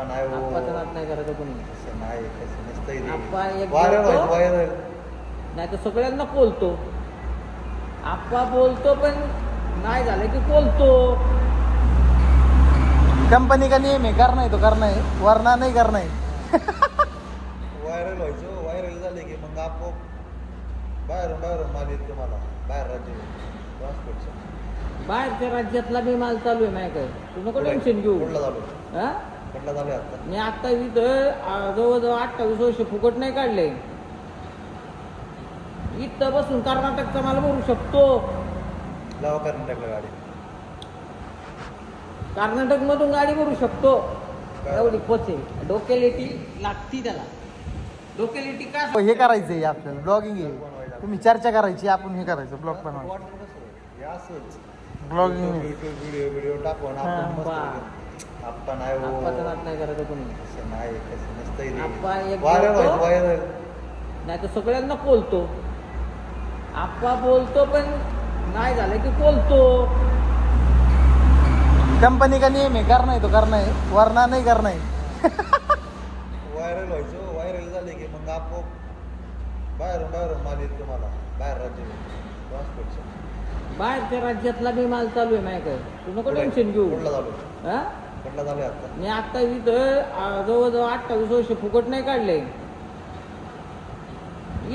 नाही हो. आप्पाचा नाद नाही करायचं कोणी. असं नाही, कसं नसतंय ते. आप्पा एक व्हायरल बोलतो, व्हायचं, व्हायरल. नाही तर सगळ्यांना बोलतो. आप्पा बोलतो पण नाही झालं की बोलतो. कंपनी का नियम आहे, करना है तो करना है, वरना नहीं करना है. व्हायरल व्हायचं, व्हायरल झाले की मग आपोआप बाहेरून बाहेरून माल येतो मला, बाहेर राज्य ट्रान्सपोर्टचा. बाहेरच्या राज्यातला बी माल चालू आहे माझ्याकडे. तू नको टेन्शन घेऊ. कुठला झालो, हा? कुठला झालो आता. मी आता इथं जवळजवळ 28 वर्ष फुकट नाही काढले. इथं बसून कर्नाटकचा माल भरू शकतो. लावा कर्नाटकला गाडी. कर्नाटक मधून गाडी भरू शकतो. काय? एवढी पोचे डोकेलिटी लागती त्याला. डोकेलिटी का हे करायचंय आपल्याला, ब्लॉगिंग आहे. तुम्ही चर्चा करायची, आपण हे करायचं, ब्लॉग बनवायचं. वाटलं कसं? हे असंच ब्लॉगिंग व्हिडिओ टाकून आपण हा, मस्त. आप्पा नाही हो. आप्पाचा नाद नाही करायचं कोणी. असं नाही, कसं नसतंय ते. आप्पा एक व्हायरल बोलतो, व्हायचं, व्हायरल. नाही तर सगळ्यांना बोलतो. आप्पा बोलतो पण नाही झालं की बोलतो. कंपनी का नियम है, करना है तो करना है, वरना नहीं करना है. व्हायरल व्हायचं, व्हायरल झाले की मग आपोआप बाहेरून बाहेरून माल येतो मला, बाहेर राज्य ट्रान्सपोर्टचा. बाहेरच्या राज्यातला बी माल चालू आहे माझ्याकडे. तू नको टेन्शन घेऊ. कुठला झालो, हा? कुठला झालो आता. मी आता इथं जवळजवळ 28 वर्ष फुकट नाही काढले.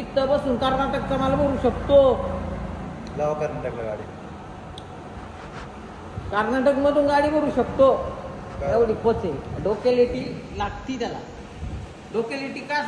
इथं बसून कर्नाटकचा माल भरू शकतो. लावा कर्नाटकला गाडी. कर्नाटक मधून गाडी भरू शकतो. काय? एवढी पोचे डोकेलिटी लागती त्याला. डोकेलिटी का